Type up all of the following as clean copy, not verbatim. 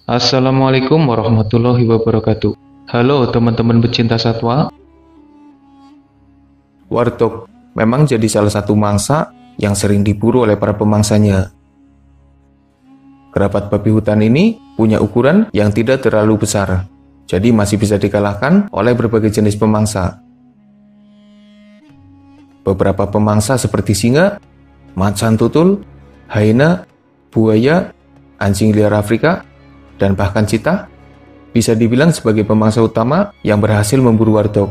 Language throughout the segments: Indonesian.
Assalamualaikum warahmatullahi wabarakatuh. Halo teman-teman pecinta satwa. Warthog memang jadi salah satu mangsa yang sering diburu oleh para pemangsanya. Kerabat babi hutan ini punya ukuran yang tidak terlalu besar, jadi masih bisa dikalahkan oleh berbagai jenis pemangsa. Beberapa pemangsa seperti singa, macan tutul, hyena, buaya, anjing liar Afrika, dan bahkan cheetah bisa dibilang sebagai pemangsa utama yang berhasil memburu warthog.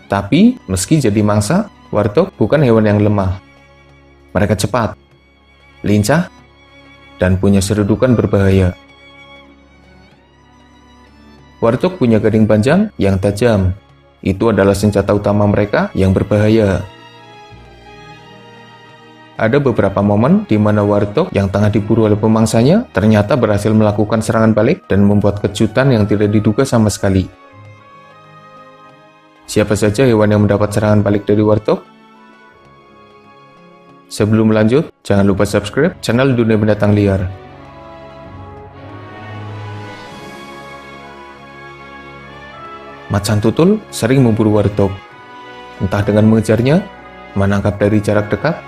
Tapi, meski jadi mangsa, warthog bukan hewan yang lemah. Mereka cepat, lincah, dan punya serudukan berbahaya. Warthog punya gading panjang yang tajam. Itu adalah senjata utama mereka yang berbahaya. Ada beberapa momen di mana warthog yang tengah diburu oleh pemangsanya ternyata berhasil melakukan serangan balik dan membuat kejutan yang tidak diduga sama sekali. Siapa saja hewan yang mendapat serangan balik dari warthog? Sebelum lanjut, jangan lupa subscribe channel Dunia Binatang Liar. Macan tutul sering memburu warthog, entah dengan mengejarnya, menangkap dari jarak dekat,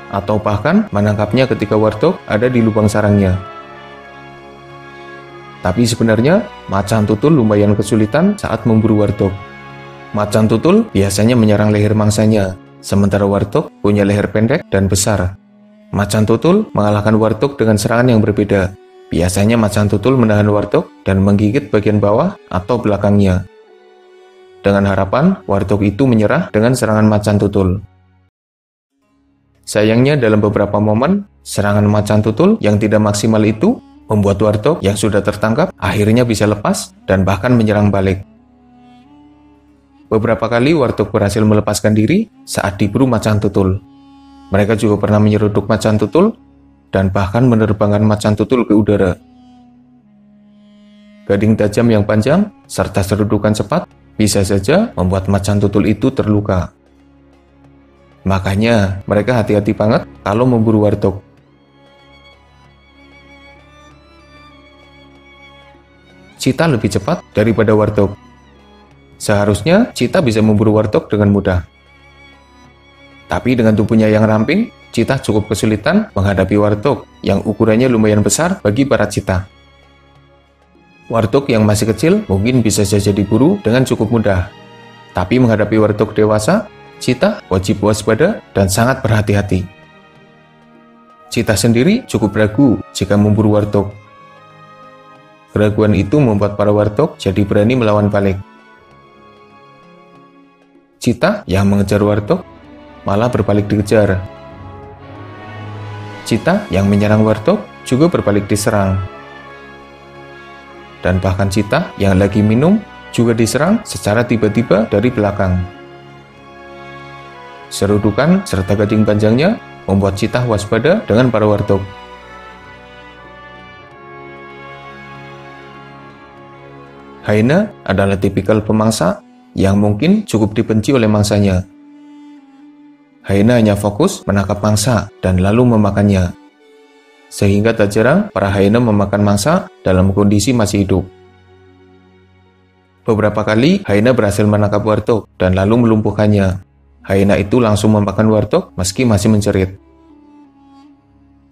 atau bahkan menangkapnya ketika warthog ada di lubang sarangnya. Tapi sebenarnya, macan tutul lumayan kesulitan saat memburu warthog. Macan tutul biasanya menyerang leher mangsanya, sementara warthog punya leher pendek dan besar. Macan tutul mengalahkan warthog dengan serangan yang berbeda. Biasanya macan tutul menahan warthog dan menggigit bagian bawah atau belakangnya, dengan harapan warthog itu menyerah dengan serangan macan tutul. Sayangnya dalam beberapa momen, serangan macan tutul yang tidak maksimal itu membuat warthog yang sudah tertangkap akhirnya bisa lepas dan bahkan menyerang balik. Beberapa kali warthog berhasil melepaskan diri saat diburu macan tutul. Mereka juga pernah menyeruduk macan tutul dan bahkan menerbangkan macan tutul ke udara. Gading tajam yang panjang serta serudukan cepat bisa saja membuat macan tutul itu terluka. Makanya, mereka hati-hati banget kalau memburu warthog. Cheetah lebih cepat daripada warthog. Seharusnya, cheetah bisa memburu warthog dengan mudah. Tapi dengan tubuhnya yang ramping, cheetah cukup kesulitan menghadapi warthog yang ukurannya lumayan besar bagi para cheetah. Warthog yang masih kecil mungkin bisa saja diburu dengan cukup mudah. Tapi menghadapi warthog dewasa, cheetah wajib waspada dan sangat berhati-hati. Cheetah sendiri cukup ragu jika memburu warthog. Keraguan itu membuat para warthog jadi berani melawan balik. Cheetah yang mengejar warthog malah berbalik dikejar. Cheetah yang menyerang warthog juga berbalik diserang. Dan bahkan cheetah yang lagi minum juga diserang secara tiba-tiba dari belakang. Serudukan serta gading panjangnya membuat cheetah waspada dengan para warthog. Hyena adalah tipikal pemangsa yang mungkin cukup dibenci oleh mangsanya. Hyena hanya fokus menangkap mangsa dan lalu memakannya. Sehingga tak jarang para hyena memakan mangsa dalam kondisi masih hidup. Beberapa kali hyena berhasil menangkap warthog dan lalu melumpuhkannya. Hyena itu langsung memakan warthog meski masih menjerit.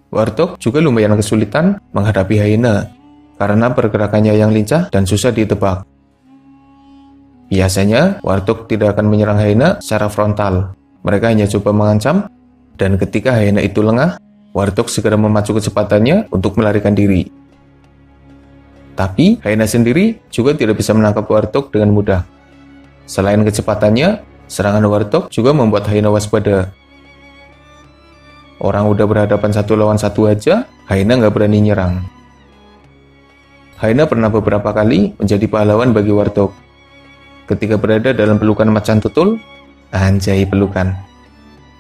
Warthog juga lumayan kesulitan menghadapi hyena karena pergerakannya yang lincah dan susah ditebak. Biasanya warthog tidak akan menyerang hyena secara frontal. Mereka hanya coba mengancam, dan ketika hyena itu lengah, warthog segera memacu kecepatannya untuk melarikan diri. Tapi, hyena sendiri juga tidak bisa menangkap warthog dengan mudah. Selain kecepatannya, serangan warthog juga membuat hyena waspada. Orang udah berhadapan satu lawan satu aja, hyena nggak berani nyerang. Hyena pernah beberapa kali menjadi pahlawan bagi warthog. Ketika berada dalam pelukan macan tutul, anjay pelukan.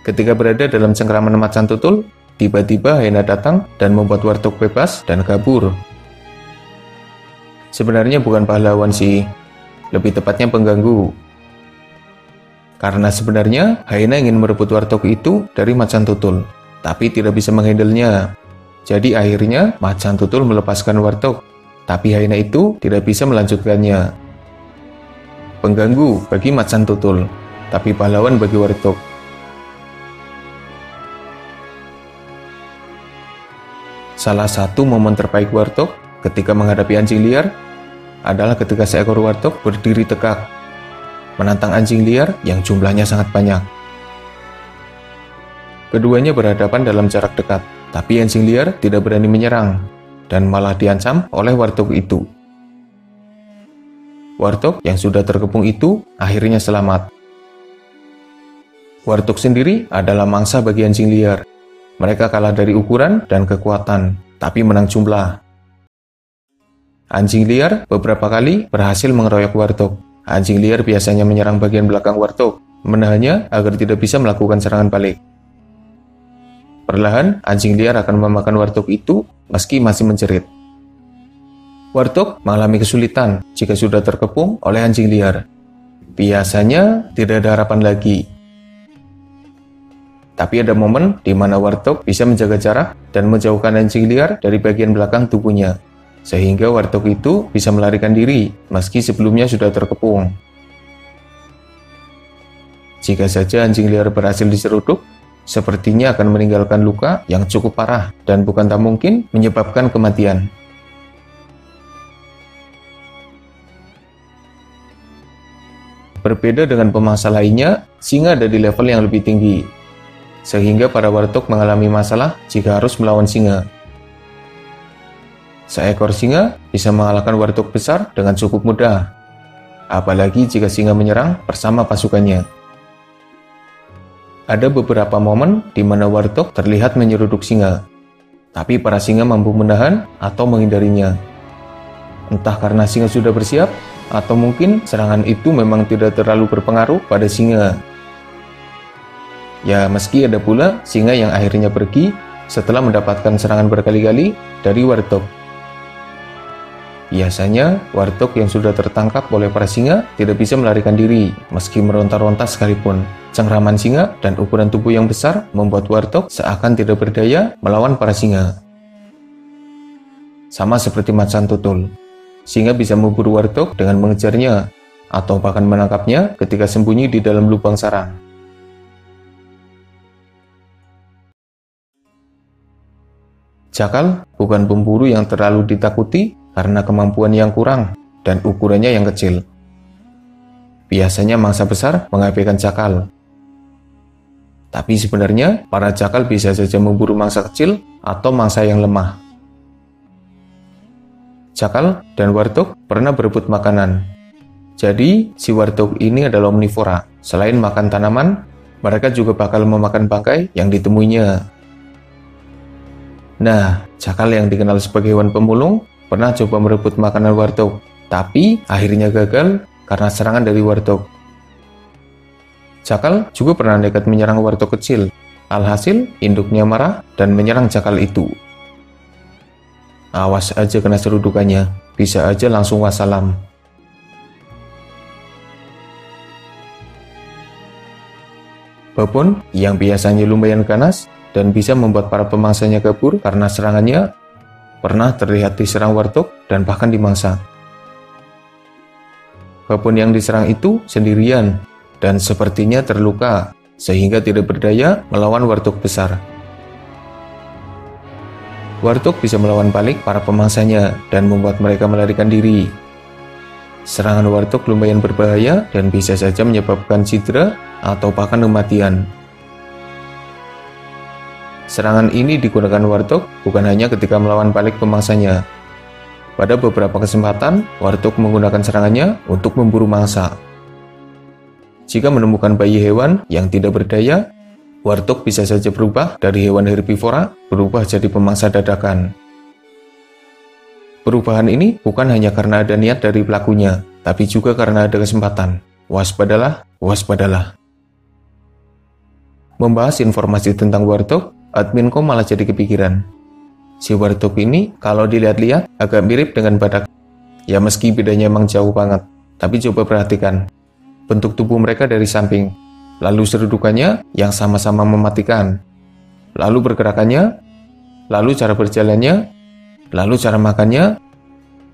Ketika berada dalam cengkraman macan tutul, tiba-tiba hyena datang dan membuat warthog bebas dan kabur. Sebenarnya bukan pahlawan sih, lebih tepatnya pengganggu. Karena sebenarnya hyena ingin merebut warthog itu dari macan tutul, tapi tidak bisa menghandlenya. Jadi akhirnya macan tutul melepaskan warteg, tapi hyena itu tidak bisa melanjutkannya. Pengganggu bagi macan tutul, tapi pahlawan bagi warteg. Salah satu momen terbaik warteg ketika menghadapi anjing liar adalah ketika seekor warteg berdiri tegak, menantang anjing liar yang jumlahnya sangat banyak. Keduanya berhadapan dalam jarak dekat, tapi anjing liar tidak berani menyerang, dan malah diancam oleh warteg itu. Warteg yang sudah terkepung itu akhirnya selamat. Warteg sendiri adalah mangsa bagi anjing liar. Mereka kalah dari ukuran dan kekuatan, tapi menang jumlah. Anjing liar beberapa kali berhasil mengeroyok warteg. Anjing liar biasanya menyerang bagian belakang warteg, menahannya agar tidak bisa melakukan serangan balik. Perlahan, anjing liar akan memakan warteg itu meski masih menjerit. Warteg mengalami kesulitan jika sudah terkepung oleh anjing liar. Biasanya tidak ada harapan lagi. Tapi ada momen di mana warteg bisa menjaga jarak dan menjauhkan anjing liar dari bagian belakang tubuhnya, sehingga warteg itu bisa melarikan diri meski sebelumnya sudah terkepung. Jika saja anjing liar berhasil diseruduk, sepertinya akan meninggalkan luka yang cukup parah dan bukan tak mungkin menyebabkan kematian. Berbeda dengan pemangsa lainnya, singa ada di level yang lebih tinggi, sehingga para warteg mengalami masalah jika harus melawan singa. Seekor singa bisa mengalahkan warteg besar dengan cukup mudah, apalagi jika singa menyerang bersama pasukannya. Ada beberapa momen di mana warteg terlihat menyeruduk singa, tapi para singa mampu menahan atau menghindarinya. Entah karena singa sudah bersiap, atau mungkin serangan itu memang tidak terlalu berpengaruh pada singa. Ya, meski ada pula singa yang akhirnya pergi setelah mendapatkan serangan berkali-kali dari warteg. Biasanya, warteg yang sudah tertangkap oleh para singa tidak bisa melarikan diri, meski meronta-ronta sekalipun. Cengkraman singa dan ukuran tubuh yang besar membuat warteg seakan tidak berdaya melawan para singa. Sama seperti macan tutul, singa bisa memburu warteg dengan mengejarnya, atau bahkan menangkapnya ketika sembunyi di dalam lubang sarang. Jakal bukan pemburu yang terlalu ditakuti karena kemampuan yang kurang dan ukurannya yang kecil. Biasanya mangsa besar mengabaikan jakal. Tapi sebenarnya para jakal bisa saja memburu mangsa kecil atau mangsa yang lemah. Jakal dan warteg pernah berebut makanan. Jadi, si warteg ini adalah omnivora. Selain makan tanaman, mereka juga bakal memakan bangkai yang ditemuinya. Nah, jakal yang dikenal sebagai hewan pemulung pernah coba merebut makanan warteg, tapi akhirnya gagal karena serangan dari warteg. Jakal juga pernah nekat menyerang warteg kecil. Alhasil, induknya marah dan menyerang jakal itu. Awas aja kena serudukannya, bisa aja langsung wassalam. Babon yang biasanya lumayan ganas dan bisa membuat para pemangsanya kabur karena serangannya, pernah terlihat diserang warteg dan bahkan dimangsa. Babon yang diserang itu sendirian dan sepertinya terluka, sehingga tidak berdaya melawan warteg besar. Warteg bisa melawan balik para pemangsanya dan membuat mereka melarikan diri. Serangan warteg lumayan berbahaya dan bisa saja menyebabkan cedera atau bahkan kematian. Serangan ini digunakan warteg bukan hanya ketika melawan balik pemangsanya. Pada beberapa kesempatan, warteg menggunakan serangannya untuk memburu mangsa. Jika menemukan bayi hewan yang tidak berdaya, warteg bisa saja berubah dari hewan herbivora berubah jadi pemangsa dadakan. Perubahan ini bukan hanya karena ada niat dari pelakunya, tapi juga karena ada kesempatan. Waspadalah, waspadalah. Membahas informasi tentang warteg, adminko malah jadi kepikiran. Si warteg ini kalau dilihat-lihat agak mirip dengan badak. Ya meski bedanya emang jauh banget, tapi coba perhatikan bentuk tubuh mereka dari samping, lalu serudukannya yang sama-sama mematikan, lalu pergerakannya Lalu cara berjalannya? Lalu cara makannya?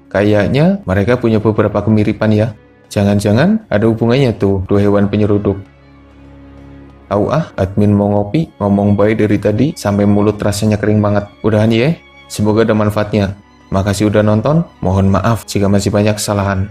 Kayaknya mereka punya beberapa kemiripan ya. Jangan-jangan ada hubungannya tuh dua hewan penyeruduk. Admin mau ngopi, ngomong baik dari tadi sampai mulut rasanya kering banget. Udahan ya, semoga ada manfaatnya. Makasih udah nonton, mohon maaf jika masih banyak kesalahan.